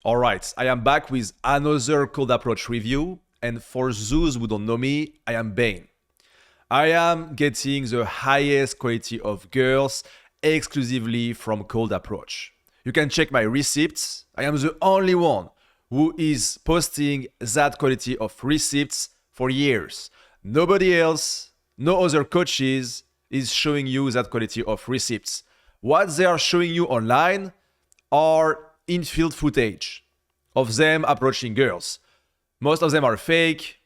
Alright, I am back with another cold approach review, and for those who don't know me, I am Bane. I am getting the highest quality of girls exclusively from cold approach. You can check my receipts. I am the only one who is posting that quality of receipts for years. Nobody else, no other coaches is showing you that quality of receipts. What they are showing you online are infield footage of them approaching girls. Most of them are fake,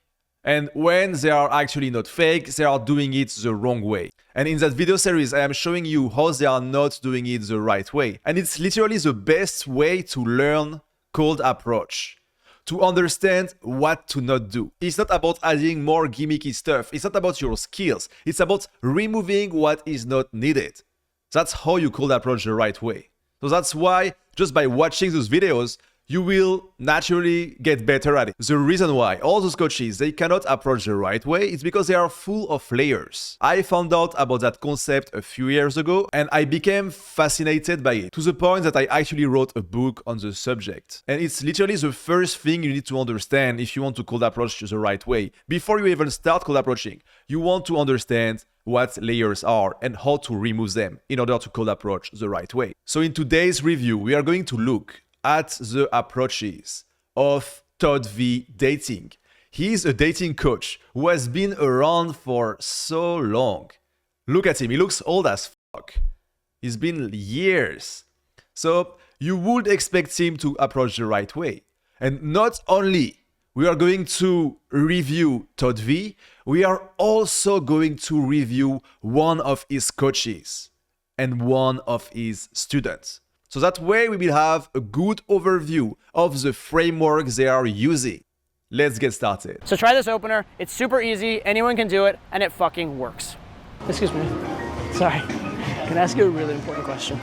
and when they are actually not fake, they are doing it the wrong way. And in that video series, I am showing you how they are not doing it the right way. And it's literally the best way to learn cold approach, to understand what to not do. It's not about adding more gimmicky stuff. It's not about your skills. It's about removing what is not needed. That's how you cold approach the right way. So that's why just by watching those videos, you will naturally get better at it. The reason why all those coaches, they cannot approach the right way is because they are full of layers. I found out about that concept a few years ago and I became fascinated by it to the point that I actually wrote a book on the subject. And it's literally the first thing you need to understand if you want to cold approach the right way. Before you even start cold approaching, you want to understand what layers are and how to remove them in order to cold approach the right way. So in today's review, we are going to look at the approaches of Todd V dating. He's a dating coach who has been around for so long. Look at him, he looks old as fuck. It's been years. So you would expect him to approach the right way. And not only we are going to review Todd V, we are also going to review one of his coaches and one of his students. So that way we will have a good overview of the framework they are using. Let's get started. So try this opener. It's super easy. Anyone can do it, and it fucking works. Excuse me. Sorry. Can I ask you a really important question?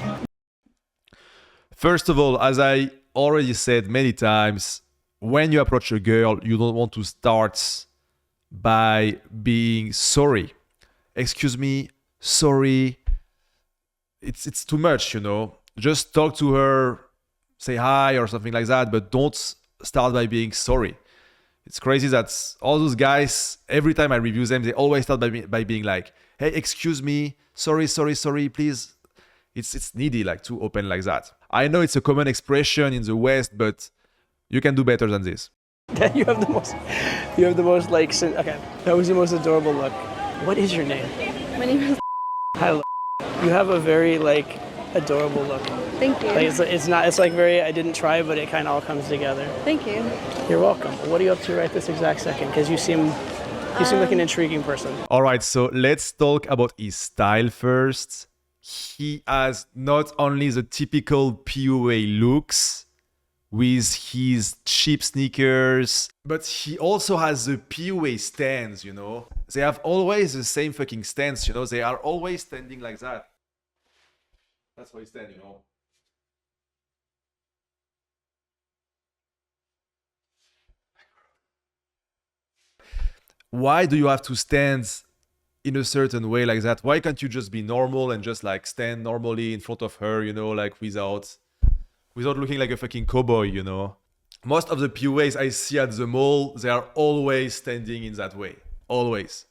First of all, as I already said many times, when you approach a girl, you don't want to start by being sorry. Excuse me, sorry. It's too much, you know. Just talk to her, say hi or something like that, but don't start by being sorry. It's crazy that all those guys, every time I review them, they always start by being like, hey, excuse me, sorry, please. It's needy like to open like that. I know it's a common expression in the West, but you can do better than this. You have the most like, okay, that was the most adorable look. What is your name? My name is Hi, you have a very like adorable look. Thank you. Like it's like very, I didn't try, but it kind of all comes together. Thank you. You're welcome. What are you up to right this exact second? Because you seem like an intriguing person. All right, so let's talk about his style first. He has not only the typical POA looks with his cheap sneakers, but he also has the POA stance, you know. They have always the same fucking stance, you know. They are always standing like that. That's how he stand, you know. Why do you have to stand in a certain way like that? Why can't you just be normal and just like stand normally in front of her, you know, like without looking like a fucking cowboy, you know? Most of the POAs I see at the mall, they are always standing in that way. Always.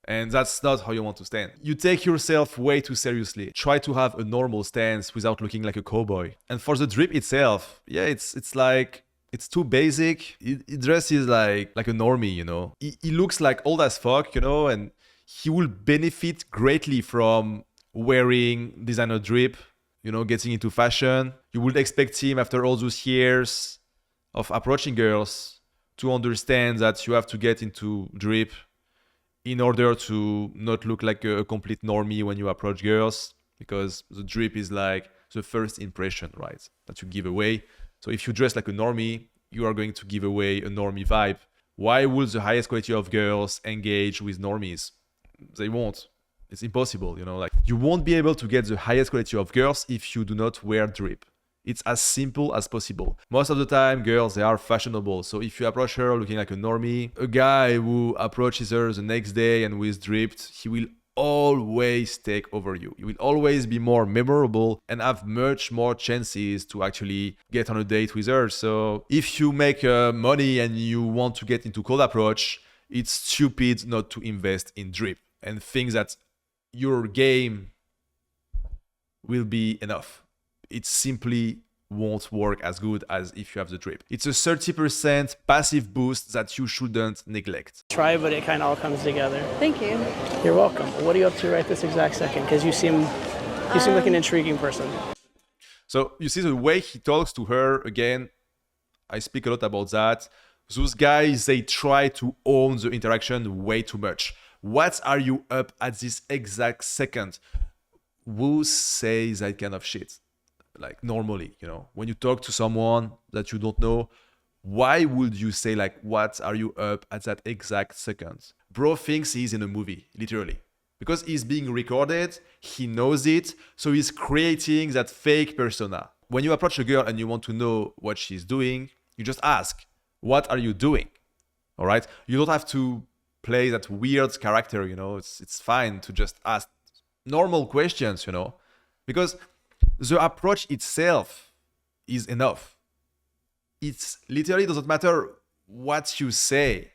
And that's not how you want to stand. You take yourself way too seriously. Try to have a normal stance without looking like a cowboy. And for the drip itself, yeah, it's like, it's too basic. It dresses like a normie, you know. He looks like old as fuck, you know, and he will benefit greatly from wearing designer drip, you know, getting into fashion. You would expect him after all those years of approaching girls to understand that you have to get into drip in order to not look like a complete normie when you approach girls, because the drip is like the first impression, right, that you give away. So if you dress like a normie, you are going to give away a normie vibe. Why would the highest quality of girls engage with normies? They won't. It's impossible, you know, like you won't be able to get the highest quality of girls if you do not wear drip. It's as simple as possible. Most of the time, girls, they are fashionable. So if you approach her looking like a normie, a guy who approaches her the next day and who is dripped, he will always take over you. You will always be more memorable and have much more chances to actually get on a date with her. So if you make money and you want to get into cold approach, it's stupid not to invest in drip and think that your game will be enough. It simply won't work as good as if you have the drip. It's a 30% passive boost that you shouldn't neglect. Try, but it kind of all comes together. Thank you. You're welcome. What are you up to right this exact second? Because you seem like an intriguing person. So you see the way he talks to her, again, I speak a lot about that. Those guys, they try to own the interaction way too much. What are you up at this exact second? Who says that kind of shit? Like normally, you know, when you talk to someone that you don't know, why would you say like, what are you up at that exact second? Bro thinks he's in a movie, literally. Because he's being recorded, he knows it, so he's creating that fake persona. When you approach a girl and you want to know what she's doing, you just ask, what are you doing? All right? You don't have to play that weird character, you know, it's fine to just ask normal questions, you know, because the approach itself is enough. It literally doesn't matter what you say,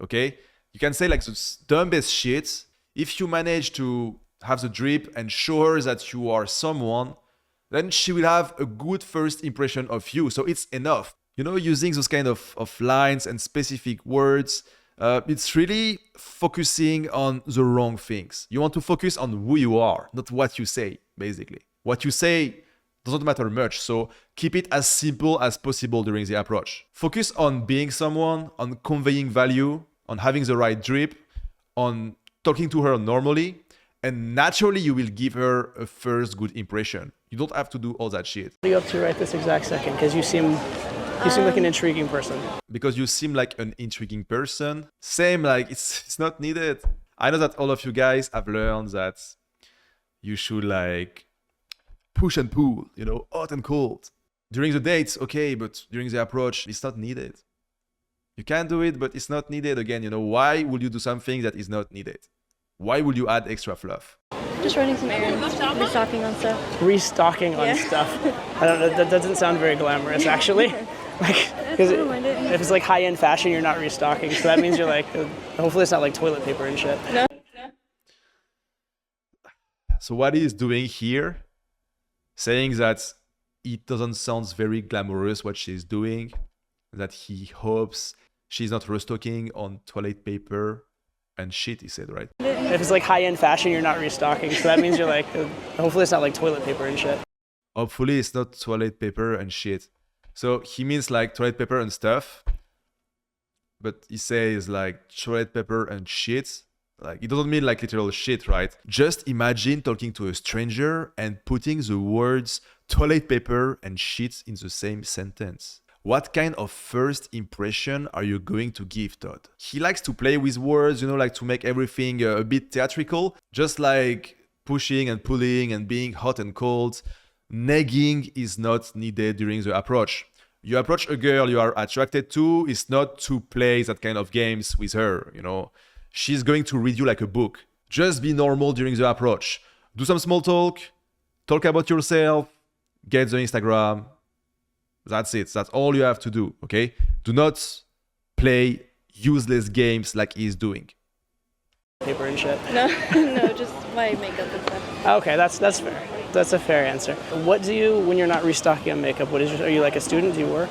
okay? You can say like the dumbest shit. If you manage to have the drip and show her that you are someone, then she will have a good first impression of you. So it's enough. You know, using those kind of lines and specific words, it's really focusing on the wrong things. You want to focus on who you are, not what you say, basically. What you say doesn't matter much, so keep it as simple as possible during the approach. Focus on being someone, on conveying value, on having the right drip, on talking to her normally, and naturally you will give her a first good impression. You don't have to do all that shit. What are you up to right this exact second? Because you seem like an intriguing person. Because you seem like an intriguing person. Same, like it's not needed. I know that all of you guys have learned that you should like push and pull, you know, hot and cold. During the dates, okay, but during the approach, it's not needed. You can do it, but it's not needed. Again, you know, why would you do something that is not needed? Why would you add extra fluff? Just running some errands, restocking on stuff. Restocking on stuff. I don't know, that doesn't sound very glamorous, actually. Like, because if it's like high-end fashion, you're not restocking. So that means you're like, hopefully it's not like toilet paper and shit. No. So what he's doing here, saying that it doesn't sound very glamorous what she's doing, that he hopes she's not restocking on toilet paper and shit, he said, right? If it's like high-end fashion, you're not restocking. So that means you're like, hopefully it's not like toilet paper and shit. Hopefully it's not toilet paper and shit. So he means like toilet paper and stuff, but he says like toilet paper and shit. Like, it doesn't mean like literal shit, right? Just imagine talking to a stranger and putting the words toilet paper and shit in the same sentence. What kind of first impression are you going to give Todd? He likes to play with words, you know, like to make everything a bit theatrical, just like pushing and pulling and being hot and cold. Nagging is not needed during the approach. You approach a girl you are attracted to, it's not to play that kind of games with her, you know. She's going to read you like a book. Just be normal during the approach. Do some small talk about yourself, get the Instagram. That's it. That's all you have to do, okay? Do not play useless games like he's doing. Paper and shit. No, just my makeup and stuff. Okay, that's fair. That's a fair answer. What do you, when you're not restocking on makeup, are you like a student? Do you work?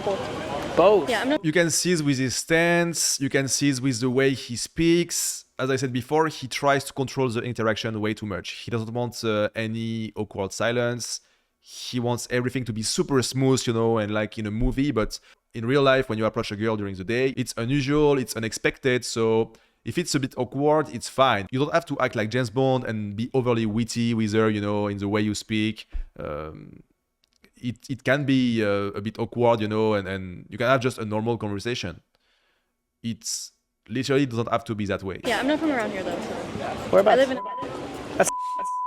Both. Both? Yeah, I'm not. You can see it with his stance. You can see it with the way he speaks. As I said before, he tries to control the interaction way too much. He doesn't want any awkward silence. He wants everything to be super smooth, you know, and like in a movie. But in real life, when you approach a girl during the day, it's unusual, it's unexpected. So if it's a bit awkward, it's fine. You don't have to act like James Bond and be overly witty with her, you know, in the way you speak. It can be a bit awkward, you know, and you can have just a normal conversation. It's literally doesn't have to be that way. Yeah, I'm not from around here though. So. Whereabouts? I live in.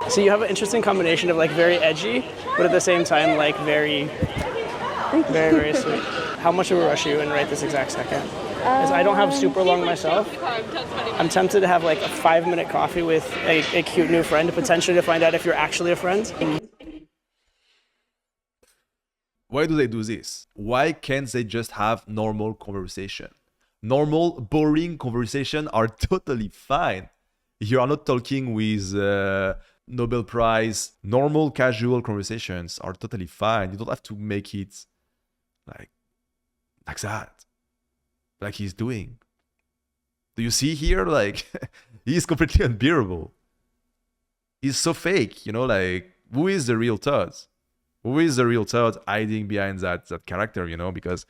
So you have an interesting combination of like very edgy, but at the same time like very Very, very sweet. How much of a rush are you in right this exact second? Because I don't have super long myself. I'm tempted to have like a 5-minute coffee with a cute new friend, potentially to find out if you're actually a friend. Why do they do this? Why can't they just have normal conversation? Normal, boring conversation are totally fine. You are not talking with Nobel Prize. Normal, casual conversations are totally fine. You don't have to make it like that, like he's doing. Do you see here? Like, he's completely unbearable. He's so fake, you know, like, who is the real Todd? Who is the real Todd hiding behind that character, you know? Because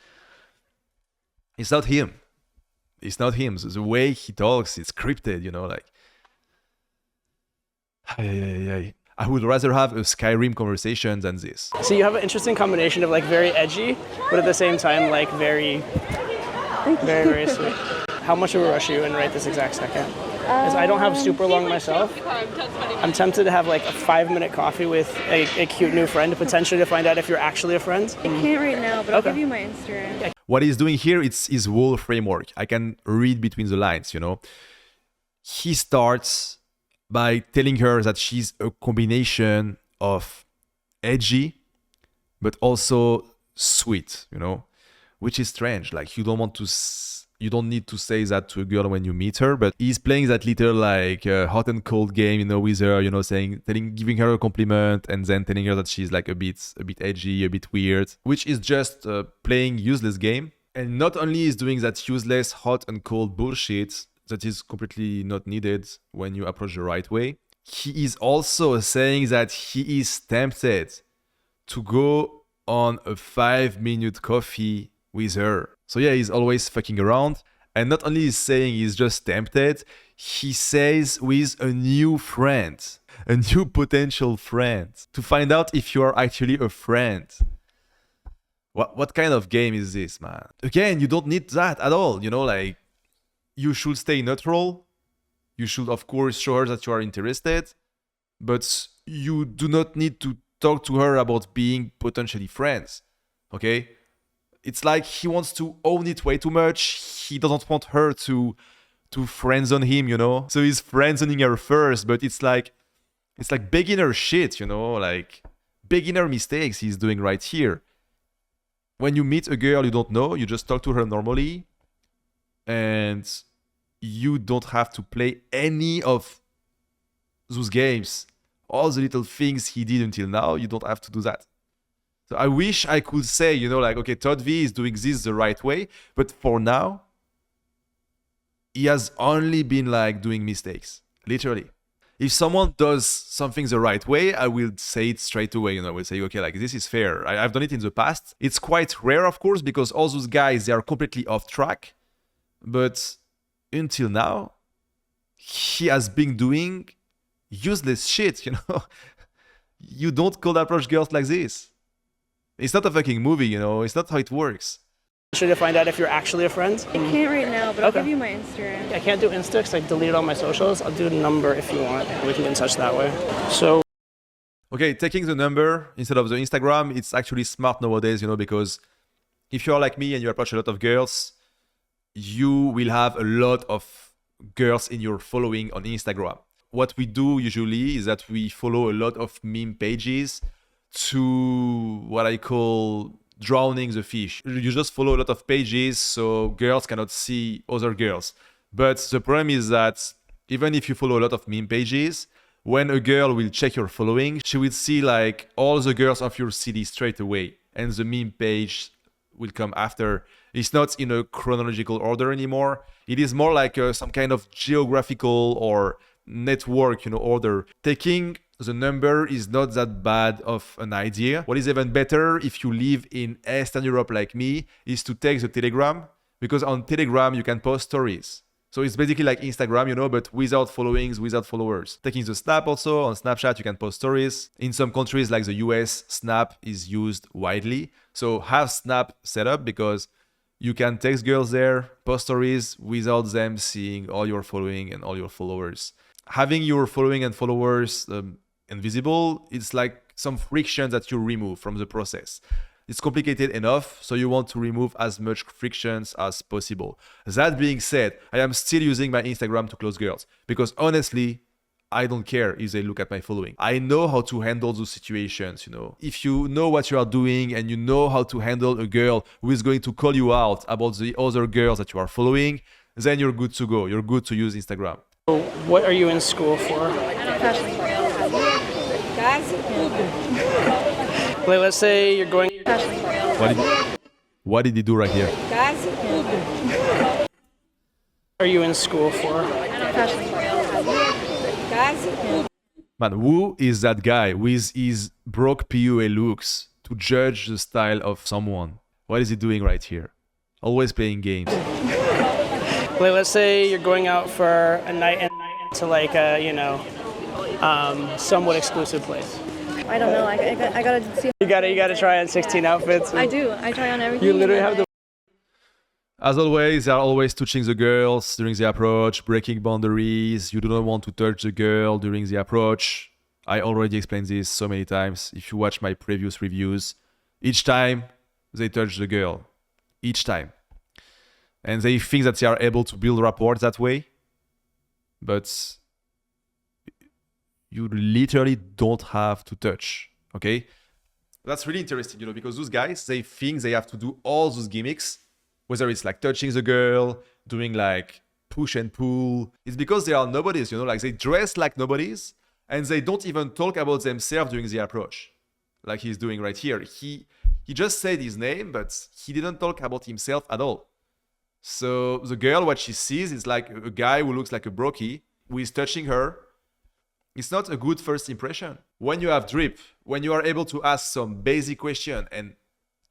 it's not him. It's not him. So the way he talks, it's scripted, you know, like. I would rather have a Skyrim conversation than this. So you have an interesting combination of like very edgy, but at the same time like very, very, very sweet. How much of a rush are you in right this exact second? Because I don't have super long myself. I'm tempted to have like a 5-minute coffee with a cute new friend, potentially to find out if you're actually a friend. I can't right now, but I'll give you my Instagram. What he's doing here, it's his whole framework. I can read between the lines, you know. He starts by telling her that she's a combination of edgy, but also sweet, you know, which is strange. Like, you don't need to say that to a girl when you meet her, but he's playing that little like hot and cold game, you know, with her, you know, giving her a compliment and then telling her that she's like a bit edgy, a bit weird, which is just playing useless game. And not only is doing that useless hot and cold bullshit that is completely not needed when you approach the right way, he is also saying that he is tempted to go on a 5-minute coffee with her. So yeah, he's always fucking around. And not only is saying he's just tempted, he says with a new friend, a new potential friend, to find out if you are actually a friend. What kind of game is this, man? Again, you don't need that at all, you know, like, you should stay neutral. You should, of course, show her that you are interested, but you do not need to talk to her about being potentially friends, okay? It's like he wants to own it way too much. He doesn't want her to friend-zone him, you know? So he's friend-zoning her first, but it's like beginner shit, you know? Like, beginner mistakes he's doing right here. When you meet a girl you don't know, you just talk to her normally, and you don't have to play any of those games. All the little things he did until now, you don't have to do that. So I wish I could say, you know, like, okay, Todd V is doing this the right way, but for now, he has only been like doing mistakes, literally. If someone does something the right way, I will say it straight away, you know, I will say, okay, like, this is fair. I've done it in the past. It's quite rare, of course, because all those guys, they are completely off track. But until now, he has been doing useless shit, you know? You don't cold approach girls like this. It's not a fucking movie, you know? It's not how it works. Should I find out if you're actually a friend? I can't right now, but I'll give you my Instagram. I can't do Insta because I deleted all my socials. I'll do a number if you want. We can get in touch that way. So, okay, taking the number instead of the Instagram, it's actually smart nowadays, you know, because if you're like me and you approach a lot of girls, you will have a lot of girls in your following on Instagram. What we do usually is that we follow a lot of meme pages to what I call drowning the fish. You just follow a lot of pages so girls cannot see other girls. But the problem is that even if you follow a lot of meme pages, when a girl will check your following, she will see like all the girls of your city straight away. And the meme page will come after. It's not in a chronological order anymore. It is more like some kind of geographical or network, you know, order. Taking the number is not that bad of an idea. What is even better if you live in Eastern Europe like me is to take the Telegram, because on Telegram you can post stories. So it's basically like Instagram, you know, but without followings, without followers. Taking the Snap also, on Snapchat you can post stories. In some countries like the US, Snap is used widely. So have Snap set up because you can text girls there, post stories without them seeing all your following and all your followers. Having your following and followers invisible, it's like some friction that you remove from the process. It's complicated enough, so you want to remove as much frictions as possible. That being said, I am still using my Instagram to close girls because honestly, I don't care if they look at my following. I know how to handle those situations, you know. If you know what you are doing and you know how to handle a girl who is going to call you out about the other girls that you are following, then you're good to go. You're good to use Instagram. What are you in school for? Like, let's say you're going. What did he do right here? What are you in school for? Man, who is that guy with his broke PUA looks to judge the style of someone? What is he doing right here? Always playing games. Like, let's say you're going out for a night and to like a, somewhat exclusive place. I don't know. I gotta see. You gotta try on 16 outfits. I do. I try on everything. You literally have the. As always, they are always touching the girls during the approach, breaking boundaries. You do not want to touch the girl during the approach. I already explained this so many times. If you watch my previous reviews, each time they touch the girl. Each time. And they think that they are able to build rapport that way. But you literally don't have to touch, okay? That's really interesting, because those guys, they think they have to do all those gimmicks, whether it's like touching the girl, doing like push and pull. It's because they are nobodies, like they dress like nobodies and they don't even talk about themselves during the approach. Like he's doing right here. He just said his name, but he didn't talk about himself at all. So the girl, what she sees is like a guy who looks like a brokey who is touching her. It's not a good first impression. When you have drip, when you are able to ask some basic question and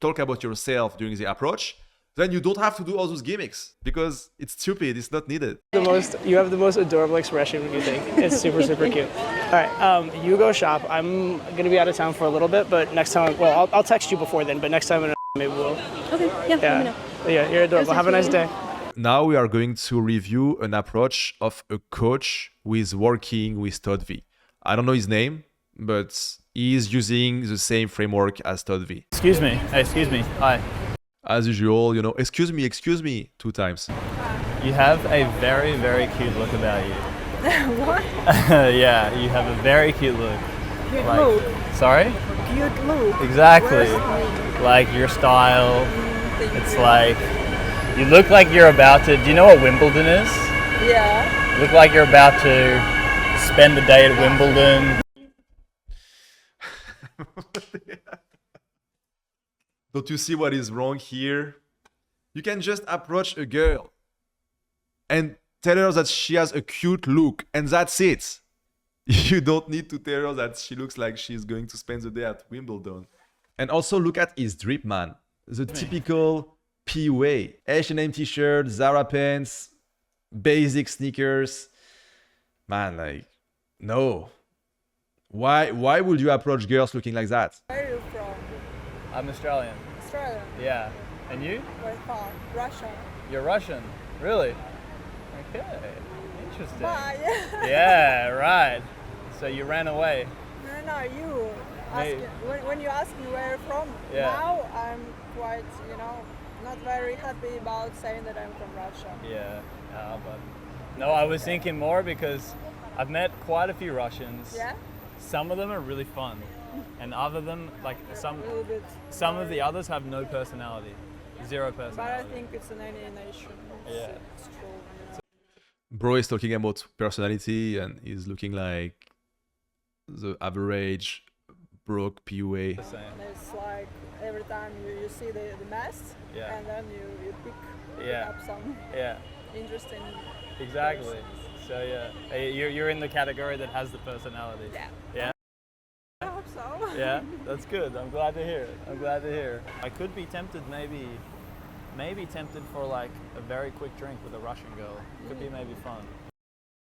talk about yourself during the approach, then you don't have to do all those gimmicks because it's stupid, it's not needed. You have the most adorable expression when you think. It's super, super cute. All right, you go shop. I'm gonna be out of town for a little bit, but next time, well, I'll text you before then, but next time maybe we'll. Okay, yeah, let me know. Yeah, you're adorable. Have a nice day. Now we are going to review an approach of a coach who is working with Todd V. I don't know his name, but he is using the same framework as Todd V. Excuse me. Hey, excuse me. Hi. As usual, excuse me, 2 times. You have a very, very cute look about you. What? Yeah, you have a very cute look. Cute look. Sorry? Cute look. Exactly. Like your style. It's like, you look like you're about to, do you know what Wimbledon is? Yeah. You look like you're about to spend the day at Wimbledon. Don't you see what is wrong here? You can just approach a girl and tell her that she has a cute look, and that's it. You don't need to tell her that she looks like she's going to spend the day at Wimbledon. And also look at his drip, man. The typical PUA. H&M t-shirt, Zara pants, basic sneakers. Man, like, no. Why would you approach girls looking like that? Where are you from? I'm Australian. Australia. Yeah. And you? Where from? Russia. You're Russian. Really? Okay. Interesting. Bye. Yeah, right. So you ran away. No, you. Me. When you ask me where you're from, Yeah. now I'm quite, not very happy about saying that I'm from Russia. Yeah, but no, I was thinking more because I've met quite a few Russians. Yeah? Some of them are really fun, and other them, like A little bit. some of the others have no personality, zero But I personality. think it's in any nation. Yeah. It's true. Bro is talking about personality and he's looking like the average broke PUA. The same. And it's like every time you see the mess, Yeah. and then you pick Yeah. up some Yeah, interesting. exactly. So yeah, you're in the category that has the personality. Yeah. Yeah. I hope so. Yeah, that's good. I'm glad to hear it. I could be tempted, maybe tempted for like a very quick drink with a Russian girl. Could be maybe fun.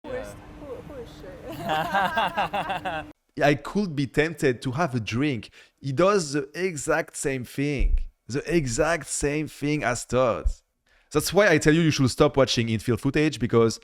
Who is she? I could be tempted to have a drink. He does the exact same thing. The exact same thing as Todd. That's why I tell you should stop watching infield footage, because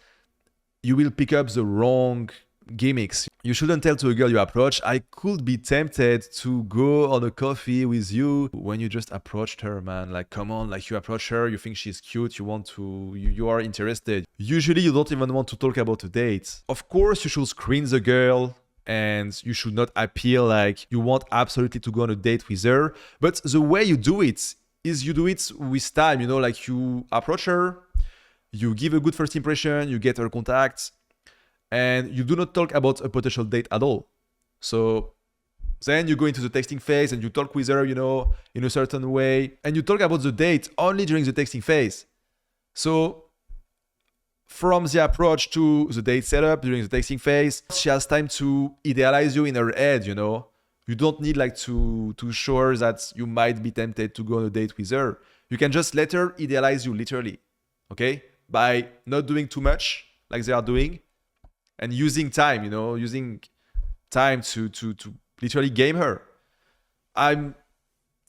you will pick up the wrong gimmicks. You shouldn't tell to a girl you approach, I could be tempted to go on a coffee with you when you just approached her, man. Like, come on, like you approach her, you think she's cute, you are interested. Usually you don't even want to talk about a date. Of course, you should screen the girl and you should not appear like you want absolutely to go on a date with her. But the way you do it is you do it with time, you know, like you approach her, you give a good first impression, you get her contacts, and you do not talk about a potential date at all. So then you go into the texting phase and you talk with her, you know, in a certain way, and you talk about the date only during the texting phase. So from the approach to the date setup during the texting phase, she has time to idealize you in her head, you know. You don't need like to show her that you might be tempted to go on a date with her. You can just let her idealize you literally, okay? By not doing too much like they are doing and using time, you know, using time to literally game her. I'm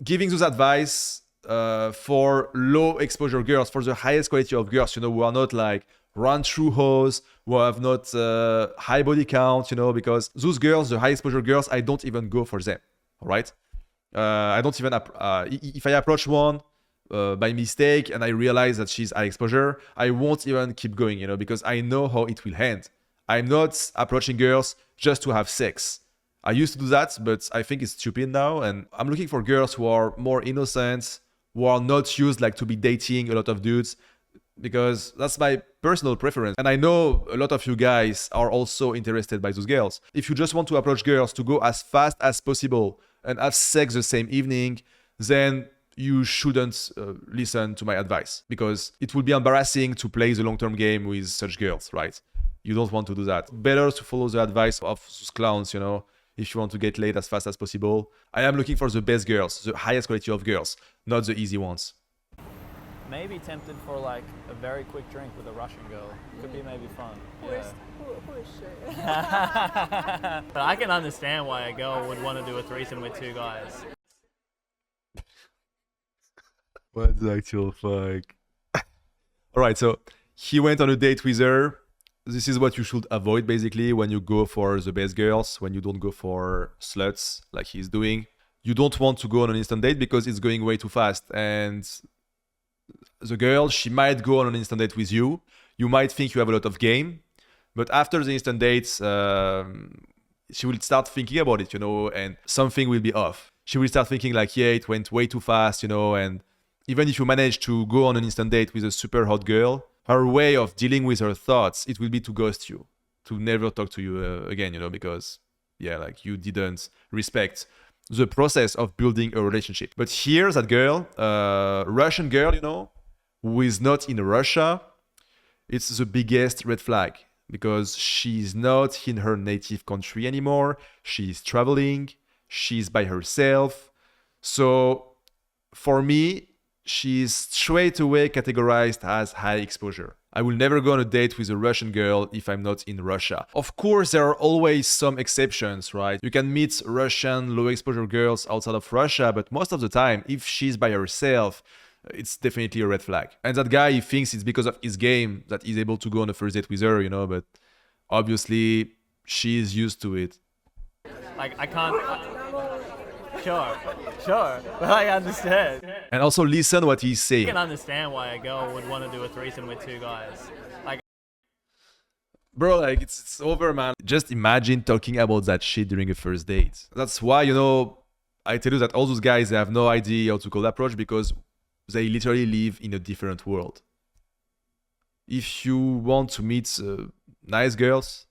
giving this advice for low exposure girls, for the highest quality of girls, you know, who are not like run through hoes, who have not high body count, you know, because those girls, the high exposure girls, I don't even go for them, all right? I don't even, if I approach one by mistake and I realize that she's high exposure, I won't even keep going, you know, because I know how it will end. I'm not approaching girls just to have sex. I used to do that, but I think it's stupid now. And I'm looking for girls who are more innocent, who are not used like to be dating a lot of dudes, because that's my personal preference. And I know a lot of you guys are also interested by those girls. If you just want to approach girls to go as fast as possible and have sex the same evening, then you shouldn't listen to my advice, because it would be embarrassing to play the long-term game with such girls, right? You don't want to do that. Better to follow the advice of those clowns, you know, if you want to get laid as fast as possible. I am looking for the best girls, the highest quality of girls, not the easy ones. Maybe tempted for like a very quick drink with a Russian girl. Could be maybe fun. Who is she? But I can understand why a girl would want to do a threesome with two guys. What the actual fuck? Alright, so he went on a date with her. This is what you should avoid basically when you go for the best girls, when you don't go for sluts like he's doing. You don't want to go on an instant date because it's going way too fast. And the girl, she might go on an instant date with you. You might think you have a lot of game. But after the instant dates, she will start thinking about it, you know, and something will be off. She will start thinking like, yeah, it went way too fast, you know, and even if you manage to go on an instant date with a super hot girl, her way of dealing with her thoughts, it will be to ghost you, to never talk to you again, you know, because, yeah, like you didn't respect the process of building a relationship. But here's that girl, Russian girl, you know, who is not in Russia. It's the biggest red flag because she's not in her native country anymore. She's traveling. She's by herself. So for me, she's straight away categorized as high exposure. I will never go on a date with a Russian girl if I'm not in Russia. Of course, there are always some exceptions, right? You can meet Russian low exposure girls outside of Russia, but most of the time, if she's by herself, it's definitely a red flag. And that guy, he thinks it's because of his game that he's able to go on a first date with her, you know, but obviously she's used to it. Like, I can't... Sure, but I understand. And also listen what he's saying. I can understand why a girl would want to do a threesome with two guys. Like, bro, like it's over, man. Just imagine talking about that shit during a first date. That's why, you know, I tell you that all those guys, they have no idea how to call approach because they literally live in a different world. If you want to meet nice girls,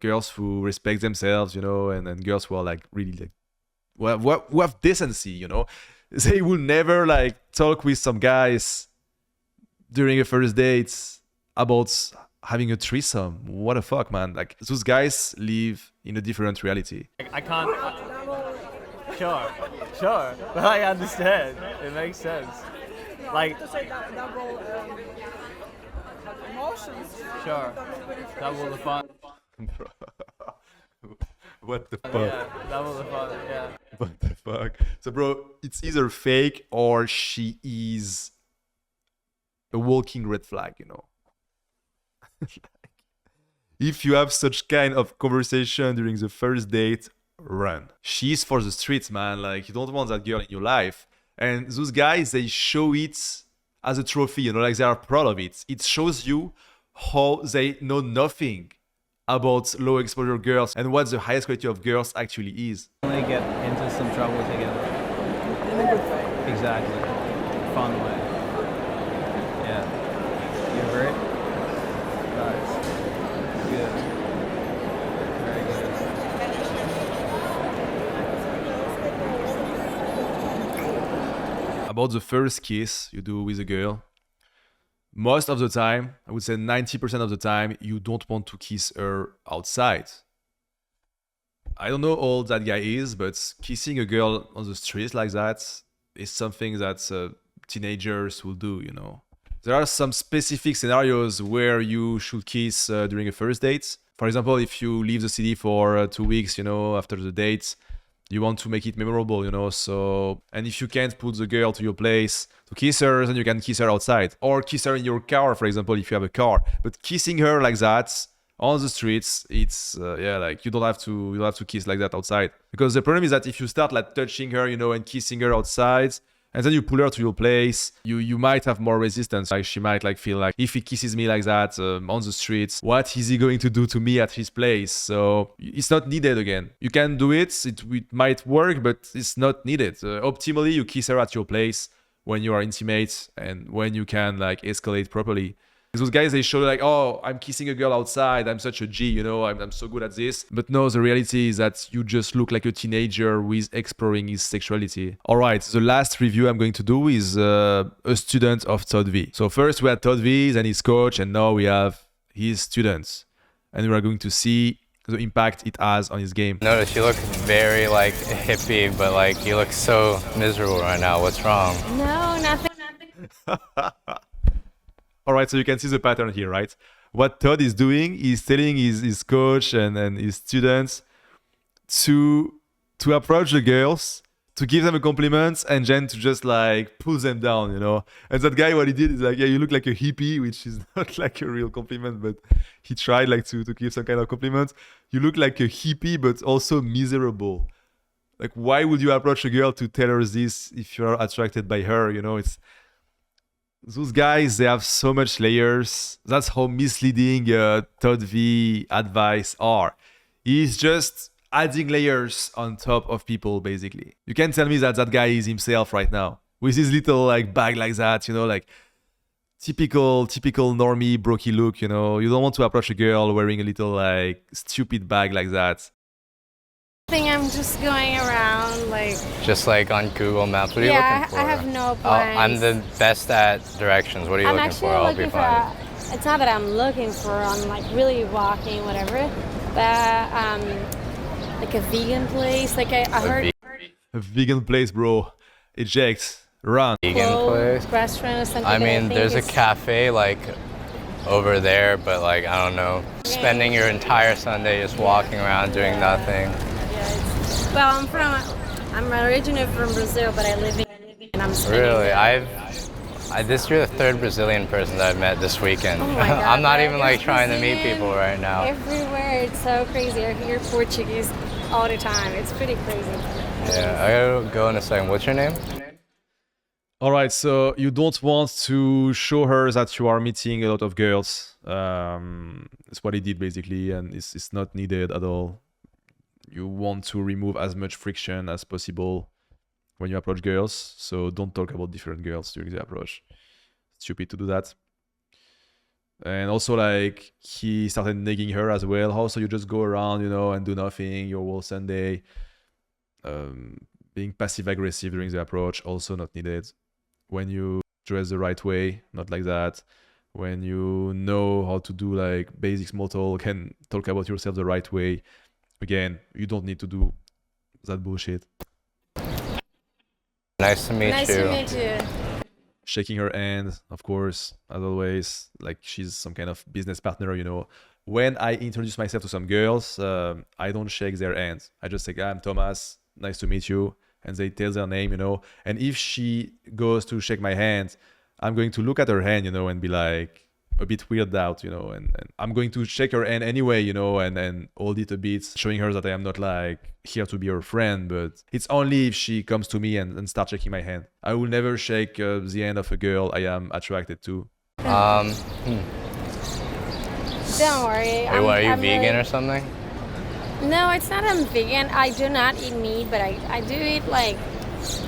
girls who respect themselves, you know, and girls who are like really like, who have decency, you know, they will never like talk with some guys during a first date about having a threesome. What the fuck, man? Like those guys live in a different reality. I can't... Sure, but I understand. It makes sense. Like, To say that double emotions. sure, double the fun. What the fuck? Yeah, double the fun, yeah. What the fuck? So, bro, it's either fake or she is a walking red flag, you know. If you have such kind of conversation during the first date, run. She's for the streets, man. Like, you don't want that girl in your life. And those guys, they show it as a trophy, you know, like they are proud of it. It shows you how they know nothing about low exposure girls and what the highest quality of girls actually is. They get into some trouble together. In a good way. Exactly. Fun way. Yeah. You agree? Nice. Good. Very good. About the first kiss you do with a girl, most of the time, I would say 90% of the time, you don't want to kiss her outside. I don't know how old that guy is, but kissing a girl on the streets like that is something that teenagers will do, you know. There are some specific scenarios where you should kiss during a first date. For example, if you leave the city for 2 weeks, you know, after the date, you want to make it memorable, you know. So, and if you can't put the girl to your place to kiss her, then you can kiss her outside or kiss her in your car, for example, if you have a car. But kissing her like that on the streets, it's like you don't have to kiss like that outside, because the problem is that if you start like touching her, you know, and kissing her outside, and then you pull her to your place, you might have more resistance. Like, she might like feel like, if he kisses me like that on the streets, what is he going to do to me at his place? So it's not needed again. You can do it, it might work, but it's not needed. Optimally, you kiss her at your place when you are intimate and when you can like escalate properly. Those guys, they show like, oh, I'm kissing a girl outside, I'm such a G, you know, I'm so good at this. But no, the reality is that you just look like a teenager who is exploring his sexuality. All right, the last review I'm going to do is a student of Todd V. So first we had Todd V and his coach, and now we have his students. And we are going to see the impact it has on his game. Notice you look very like hippie, but like you look so miserable right now. What's wrong? No, nothing. All right, so you can see the pattern here, right? What Todd is doing is telling his coach and his students to approach the girls, to give them a compliment, and then to just like pull them down, you know? And that guy, what he did is like, yeah, you look like a hippie, which is not like a real compliment, but he tried like to give some kind of compliment. You look like a hippie, but also miserable. Like, why would you approach a girl to tell her this if you're attracted by her, you know? It's... Those guys, they have so much layers. That's how misleading Todd V advice are. He's just adding layers on top of people, basically. You can tell me that that guy is himself right now, with his little like bag like that, you know, like typical normie brokey look, you know. You don't want to approach a girl wearing a little like stupid bag like that. I think I'm just going around like. Just like on Google Maps. What are you looking for? I have no Oh, plans. I'm the best at directions. What are you I'm looking actually for? I'll looking be for. fine. It's not that I'm looking for. I'm like really walking, whatever. But like a vegan place. Like I heard. A vegan place, bro. Eject. Run. Vegan place. Restaurant or something. I that mean, think there's a is- cafe like over there, but like I don't know, spending your entire Sunday just walking around doing nothing. Well, I'm originally from Brazil, but I live in and I'm spending Really, the- this you're the third Brazilian person that I've met this weekend. Oh my God, I'm not bro, even like there's trying to meet Brazilian people right now. Everywhere, it's so crazy. I hear Portuguese all the time. It's pretty crazy. Yeah, I gotta go in a second. What's your name? All right, so you don't want to show her that you are meeting a lot of girls. That's what he did basically, and it's not needed at all. You want to remove as much friction as possible when you approach girls, so don't talk about different girls during the approach. Stupid to do that. And also, like, he started nagging her as well. How so you just go around, you know, and do nothing your whole Sunday. Being passive-aggressive during the approach, also not needed. When you dress the right way, not like that. When you know how to do, like, basic small talk and talk about yourself the right way. Again, you don't need to do that bullshit. Nice to meet Nice you. to meet you. Shaking her hand, of course, as always, like she's some kind of business partner, you know. When I introduce myself to some girls, I don't shake their hands. I just say, I'm Thomas, nice to meet you. And they tell their name, you know. And if she goes to shake my hand, I'm going to look at her hand, you know, and be like, a bit weirded out, and I'm going to shake her hand anyway, and hold it a bit, showing her that I am not like here to be her friend, but it's only if she comes to me and start shaking my hand. I will never shake the hand of a girl I am attracted to. Hmm. Don't worry. Wait, what, are you I'm vegan really- or something? No, it's not I'm vegan. I do not eat meat, but I do eat like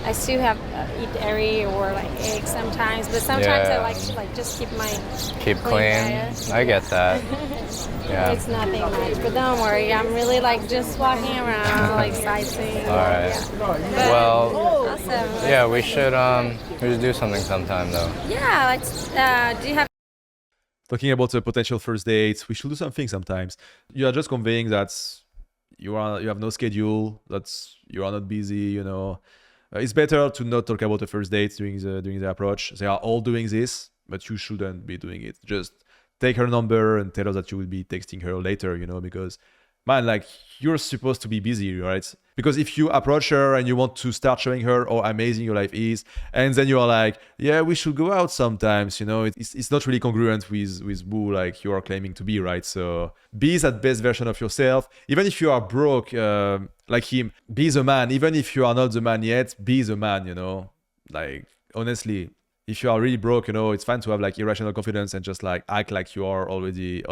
I still have eat dairy or like eggs sometimes. But sometimes I Yeah. like to like just keep my Keep clean. diet. I get that. Yeah. It's nothing much, but don't worry. I'm really like just walking around, like sightseeing. All right. Yeah. But Well, awesome. yeah, we should do something sometime though. Yeah. Let's. Do you have? Talking about a potential first date, we should do something sometimes. You are just conveying that you have no schedule, that you are not busy, It's better to not talk about the first date during the approach. They are all doing this, but you shouldn't be doing it. Just take her number and tell her that you will be texting her later, because man, like, you're supposed to be busy, right? Because if you approach her and you want to start showing her how amazing your life is, and then you are like, yeah, we should go out sometimes, it's not really congruent with who like you are claiming to be, right? So be that best version of yourself. Even if you are broke, like him, be the man. Even if you are not the man yet, be the man, Like, honestly, if you are really broke, it's fine to have like irrational confidence and just like act like you are already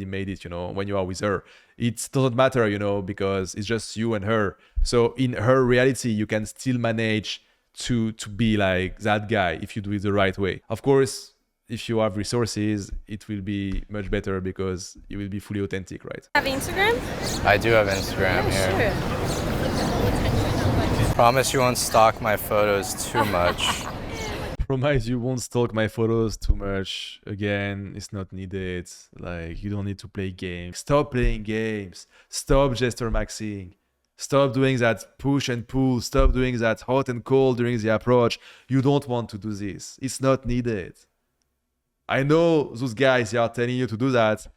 made it, when you are with her. It doesn't matter, because it's just you and her. So in her reality, you can still manage to be like that guy if you do it the right way. Of course, if you have resources, it will be much better because you will be fully authentic, right? Have Instagram? I do have Instagram here. Promise you won't stalk my photos too much. Promise you won't stalk my photos too much. Again, it's not needed. Like, you don't need to play games. Stop playing games. Stop gesture maxing. Stop doing that push and pull. Stop doing that hot and cold during the approach. You don't want to do this. It's not needed. I know those guys, they are telling you to do that,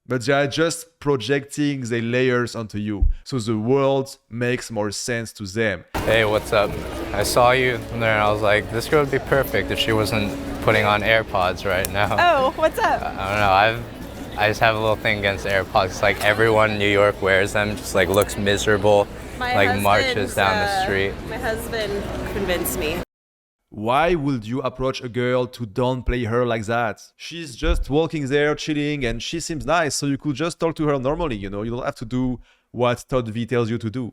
but they are just projecting the layers onto you. So the world makes more sense to them. Hey, what's up? I saw you there and I was like, this girl would be perfect if she wasn't putting on AirPods right now. Oh, what's up? I don't know, I just have a little thing against AirPods. It's like everyone in New York wears them, just like looks miserable, marches down the street. My husband convinced me. Why would you approach a girl to downplay her like that? She's just walking there, chilling, and she seems nice, so you could just talk to her normally, You don't have to do what Todd V tells you to do.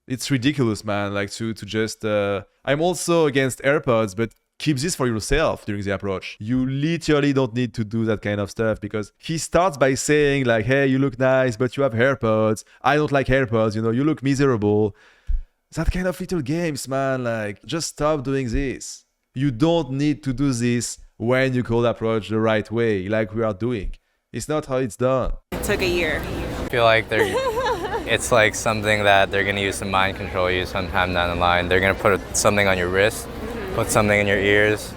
It's ridiculous, man, like to just... I'm also against AirPods, but keep this for yourself during the approach. You literally don't need to do that kind of stuff because he starts by saying like, hey, you look nice, but you have AirPods. I don't like AirPods, you look miserable. That kind of little games, man, like, just stop doing this. You don't need to do this when you cold approach the right way, like we are doing. It's not how it's done. It took a year. I feel like it's like something that they're gonna use to mind control you sometime down the line. They're gonna put something on your wrist, put something in your ears,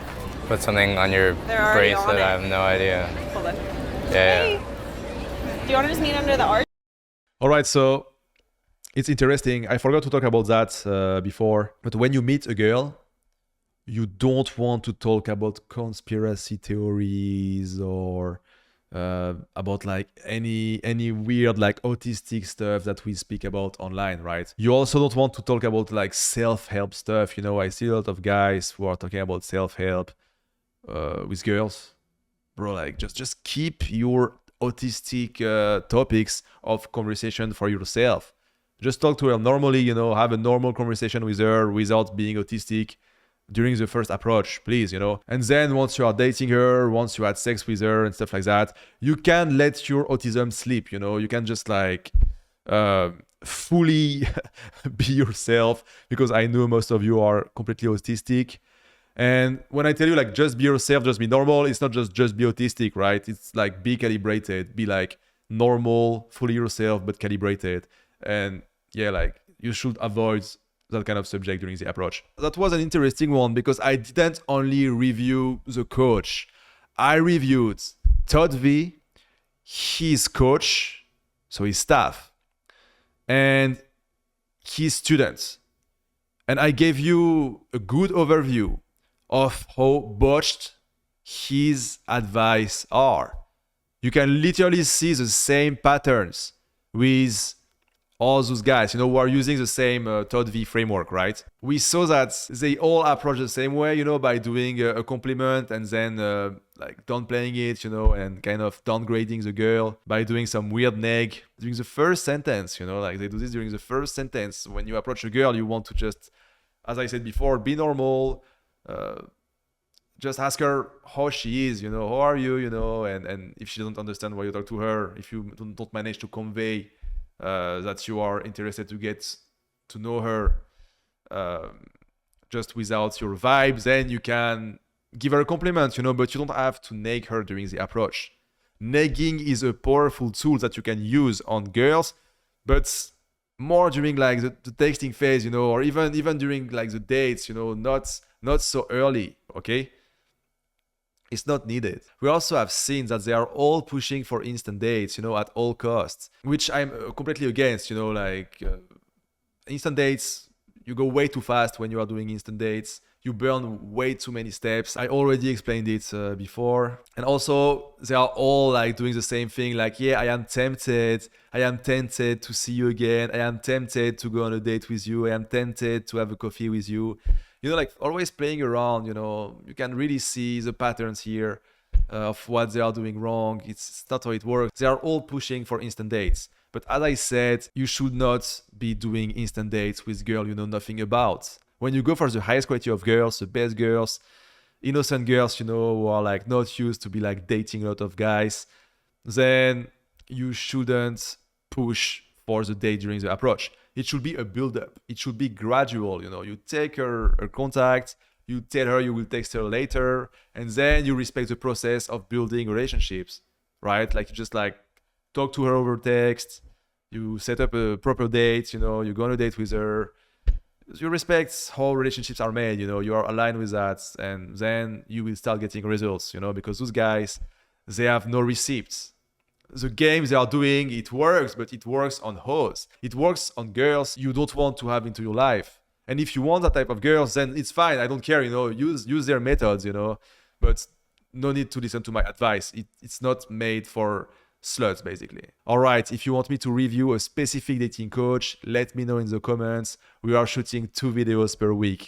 put something on your They're already bracelet. on it. I have no idea. Hold on. Yeah. Do you want to just meet under the arch? All right, so it's interesting. I forgot to talk about that before. But when you meet a girl, you don't want to talk about conspiracy theories or about like any weird like autistic stuff that we speak about online, right? You also don't want to talk about like self-help stuff. I see a lot of guys who are talking about self-help with girls. Bro, like just keep your autistic topics of conversation for yourself. Just talk to her normally, have a normal conversation with her without being autistic during the first approach, please, And then once you are dating her, once you had sex with her and stuff like that, you can let your autism sleep, You can just like fully be yourself because I know most of you are completely autistic. And when I tell you like just be yourself, just be normal, it's not just be autistic, right? It's like be calibrated, be like normal, fully yourself, but calibrated. And yeah, like you should avoid that kind of subject during the approach. That was an interesting one because I didn't only review the coach. I reviewed Todd V, his coach, so his staff, and his students. And I gave you a good overview of how botched his advice are. You can literally see the same patterns with all those guys, who are using the same Todd V framework, right? We saw that they all approach the same way, by doing a compliment and then like downplaying it, and kind of downgrading the girl by doing some weird neg during the first sentence, like they do this during the first sentence. When you approach a girl, you want to just, as I said before, be normal, just ask her how she is, how are you, and if she doesn't understand why you talk to her, if you don't manage to convey that you are interested to get to know her just without your vibes, then you can give her a compliment, but you don't have to nag her during the approach. Nagging is a powerful tool that you can use on girls, but more during like the texting phase, or even during like the dates, not so early, okay? It's not needed. We also have seen that they are all pushing for instant dates, at all costs, which I'm completely against, instant dates, you go way too fast when you are doing instant dates. You burn way too many steps. I already explained it before. And also, they are all like doing the same thing. Like, yeah, I am tempted to see you again. I am tempted to go on a date with you. I am tempted to have a coffee with you. Like always playing around, you can really see the patterns here of what they are doing wrong. It's not how it works. They are all pushing for instant dates. But as I said, you should not be doing instant dates with girls you know nothing about. When you go for the highest quality of girls, the best girls, innocent girls, who are like not used to be like dating a lot of guys, then you shouldn't push for the date during the approach. It should be a build-up. It should be gradual. You take her contact, you tell her you will text her later, and then you respect the process of building relationships, right? Like you just like talk to her over text, you set up a proper date, you go on a date with her. You respect how relationships are made, you are aligned with that, and then you will start getting results, because those guys, they have no receipts. The games they are doing, it works, but it works on hoes. It works on girls you don't want to have into your life. And if you want that type of girls, then it's fine. I don't care, use their methods, but no need to listen to my advice. It's not made for sluts, basically. All right, if you want me to review a specific dating coach, let me know in the comments. We are shooting 2 videos per week.